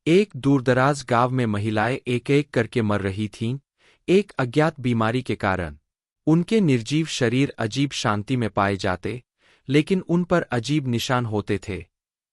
एक दूरदराज गांव में महिलाएं एक एक करके मर रही थीं, एक अज्ञात बीमारी के कारण। उनके निर्जीव शरीर अजीब शांति में पाए जाते, लेकिन उन पर अजीब निशान होते थे।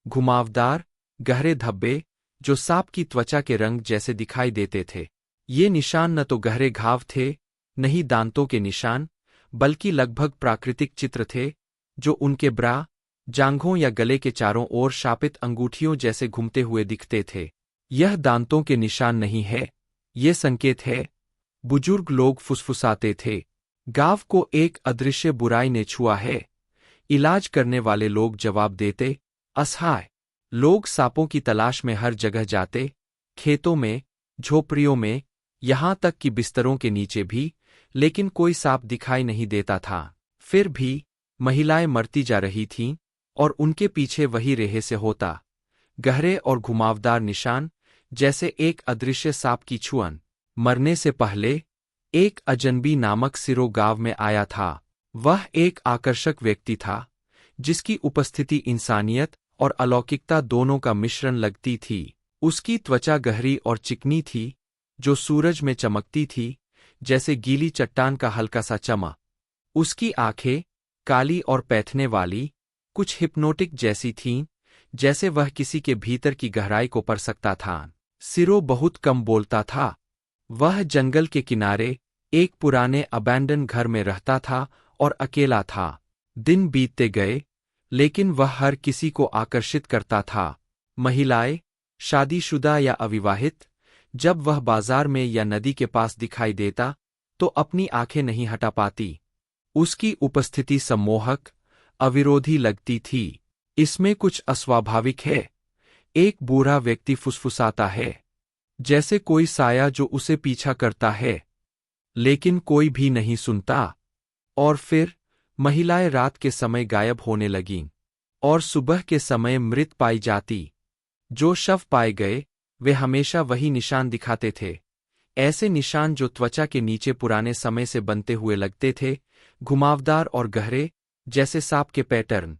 घुमावदार, गहरे धब्बे, जो सांप की त्वचा के रंग जैसे दिखाई देते थे। ये निशान न तो गहरे घाव थे, न ही दांतों के निशान, बल्कि लगभग प्राकृतिक चित्र थे, जो उनके ब्रा, जांघों या गले के चारों ओर शापित अंगूठियों जैसे घूमते हुए दिखते थे। यह दांतों के निशान नहीं है, ये संकेत है। बुजुर्ग लोग फुसफुसाते थे। गांव को एक अदृश्य बुराई ने छुआ है। इलाज करने वाले लोग जवाब देते, असहाय। लोग सांपों की तलाश में हर जगह जाते, खेतों में, झोपड़ियों में, यहां तक कि बिस्तरों के नीचे भी, लेकिन कोई सांप दिखाई नहीं देता था। फिर भी महिलाएं मरती जा रही थीं, और उनके पीछे वही रेहे से होता, गहरे और घुमावदार निशान, जैसे एक अदृश्य सांप की छुअन। मरने से पहले एक अजनबी नामक सिरो गांव में आया था। वह एक आकर्षक व्यक्ति था, जिसकी उपस्थिति इंसानियत और अलौकिकता दोनों का मिश्रण लगती थी। उसकी त्वचा गहरी और चिकनी थी, जो सूरज में चमकती थी, जैसे गीली चट्टान का हल्का सा चमक। उसकी आंखें, काली और पैथने वाली, कुछ हिप्नोटिक जैसी थीं, जैसे वह किसी के भीतर की गहराई को पढ़ सकता था। सिरो बहुत कम बोलता था। वह जंगल के किनारे एक पुराने अबैंडन घर में रहता था और अकेला था। दिन बीतते गए, लेकिन वह हर किसी को आकर्षित करता था। महिलाएं, शादीशुदा या अविवाहित, जब वह बाजार में या नदी के पास दिखाई देता, तो अपनी आंखें नहीं हटा पाती। उसकी उपस्थिति सम्मोहक, अविरोधी लगती थी। इसमें कुछ अस्वाभाविक है। एक बूढ़ा व्यक्ति फुसफुसाता है, जैसे कोई साया जो उसे पीछा करता है, लेकिन कोई भी नहीं सुनता। और फिर महिलाएं रात के समय गायब होने लगीं, और सुबह के समय मृत पाई जाती। जो शव पाए गए, वे हमेशा वही निशान दिखाते थे, ऐसे निशान जो त्वचा के नीचे पुराने समय से बनते हुए लगते थे, घुमावदार और गहरे, जैसे सांप के पैटर्न।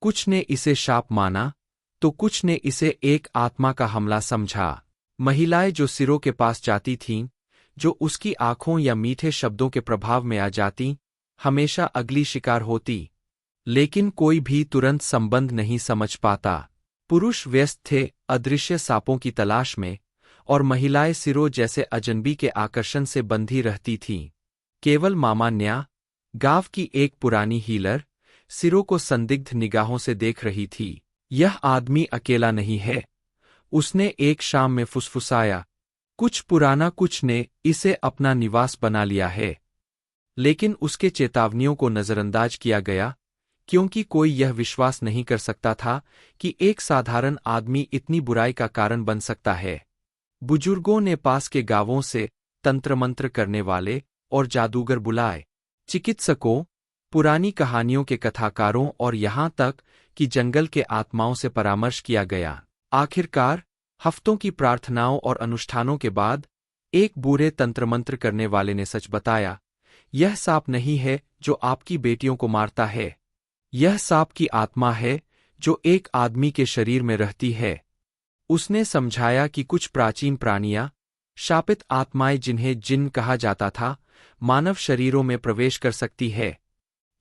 कुछ ने इसे शाप माना, तो कुछ ने इसे एक आत्मा का हमला समझा। महिलाएं जो सिरों के पास जाती थीं, जो उसकी आंखों या मीठे शब्दों के प्रभाव में आ जातीं, हमेशा अगली शिकार होती। लेकिन कोई भी तुरंत संबंध नहीं समझ पाता। पुरुष व्यस्त थे अदृश्य सांपों की तलाश में, और महिलाएं सिरों जैसे अजनबी के आकर्षण से बंधी रहती थीं। केवल मामा न्या, गांव की एक पुरानी हीलर, सिरों को संदिग्ध निगाहों से देख रही थी। यह आदमी अकेला नहीं है, उसने एक शाम में फुसफुसाया। कुछ पुराना कुछ ने इसे अपना निवास बना लिया है। लेकिन उसके चेतावनियों को नजरअंदाज किया गया, क्योंकि कोई यह विश्वास नहीं कर सकता था कि एक साधारण आदमी इतनी बुराई का कारण बन सकता है। बुजुर्गों ने पास के गांवों से तंत्र-मंत्र करने वाले और जादूगर बुलाए। चिकित्सकों, पुरानी कहानियों के कथाकारों और यहां तक कि जंगल के आत्माओं से परामर्श किया गया। आखिरकार, हफ्तों की प्रार्थनाओं और अनुष्ठानों के बाद, एक बूढ़े तंत्रमंत्र करने वाले ने सच बताया, यह सांप नहीं है जो आपकी बेटियों को मारता है। यह सांप की आत्मा है, जो एक आदमी के शरीर में रहती है। उसने समझाया कि कुछ प्राचीन प्राणियां, शापित आत्माएं जिन्हें जिन्न कहा जाता था, मानव शरीरों में प्रवेश कर सकती है।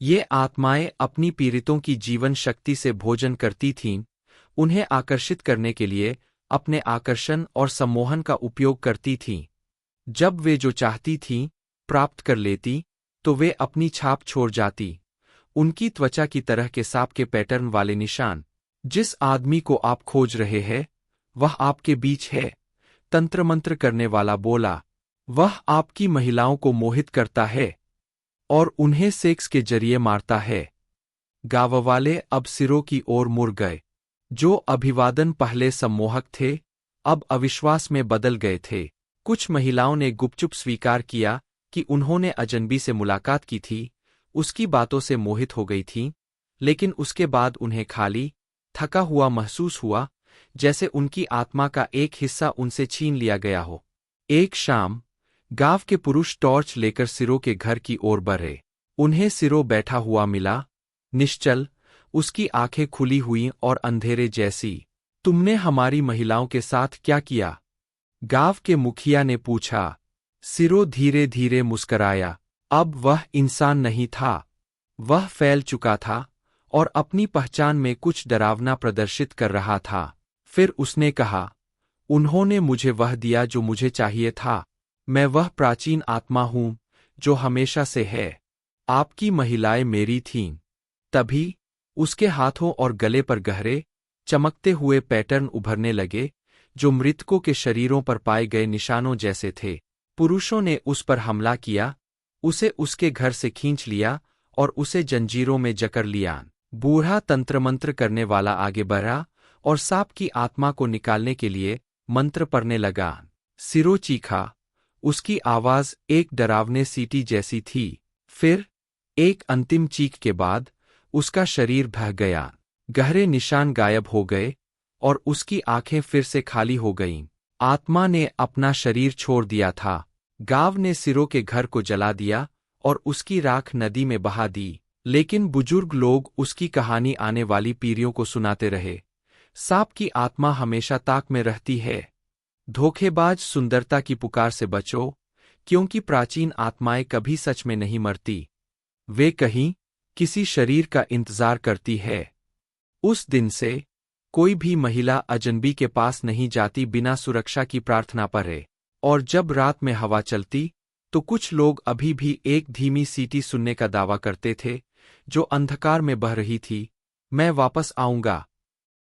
ये आत्माएं अपनी पीड़ितों की जीवन शक्ति से भोजन करती थीं, उन्हें आकर्षित करने के लिए अपने आकर्षण और सम्मोहन का उपयोग करती थीं। जब वे जो चाहती थीं प्राप्त कर लेती, तो वे अपनी छाप छोड़ जाती, उनकी त्वचा की तरह के सांप के पैटर्न वाले निशान। जिस आदमी को आप खोज रहे हैं, वह आपके बीच है, तंत्रमंत्र करने वाला बोला। वह आपकी महिलाओं को मोहित करता है और उन्हें सेक्स के जरिए मारता है। गांव वाले अब सिरों की ओर मुड़ गए। जो अभिवादन पहले सम्मोहक थे, अब अविश्वास में बदल गए थे। कुछ महिलाओं ने गुपचुप स्वीकार किया कि उन्होंने अजनबी से मुलाकात की थी, उसकी बातों से मोहित हो गई थीं, लेकिन उसके बाद उन्हें खाली, थका हुआ महसूस हुआ, जैसे उनकी आत्मा का एक हिस्सा उनसे छीन लिया गया हो। एक शाम, गांव के पुरुष टॉर्च लेकर सिरो के घर की ओर बढ़े। उन्हें सिरो बैठा हुआ मिला, निश्चल, उसकी आंखें खुली हुई और अंधेरे जैसी। तुमने हमारी महिलाओं के साथ क्या किया? गांव के मुखिया ने पूछा। सिरो धीरे धीरे मुस्कराया। अब वह इंसान नहीं था। वह फैल चुका था और अपनी पहचान में कुछ डरावना प्रदर्शित कर रहा था। फिर उसने कहा, उन्होंने मुझे वह दिया जो मुझे चाहिए था। मैं वह प्राचीन आत्मा हूं जो हमेशा से है। आपकी महिलाएं मेरी थीं। तभी उसके हाथों और गले पर गहरे, चमकते हुए पैटर्न उभरने लगे जो मृतकों के शरीरों पर पाए गए निशानों जैसे थे। पुरुषों ने उस पर हमला किया, उसे उसके घर से खींच लिया और उसे जंजीरों में जकड़ लिया। बूढ़ा तंत्रमंत्र करने वाला आगे बढ़ा और सांप की आत्मा को निकालने के लिए मंत्र पढ़ने लगा। सिरो चीखा। उसकी आवाज एक डरावने सीटी जैसी थी। फिर एक अंतिम चीख के बाद उसका शरीर बह गया। गहरे निशान गायब हो गए और उसकी आंखें फिर से खाली हो गईं। आत्मा ने अपना शरीर छोड़ दिया था। गांव ने सिरो के घर को जला दिया और उसकी राख नदी में बहा दी। लेकिन बुजुर्ग लोग उसकी कहानी आने वाली पीढ़ियों को सुनाते रहे। सांप की आत्मा हमेशा ताक में रहती है। धोखेबाज सुंदरता की पुकार से बचो, क्योंकि प्राचीन आत्माएं कभी सच में नहीं मरती। वे कहीं किसी शरीर का इंतजार करती है। उस दिन से कोई भी महिला अजनबी के पास नहीं जाती बिना सुरक्षा की प्रार्थना करे। और जब रात में हवा चलती तो कुछ लोग अभी भी एक धीमी सीटी सुनने का दावा करते थे जो अंधकार में बह रही थी। मैं वापस आऊंगा।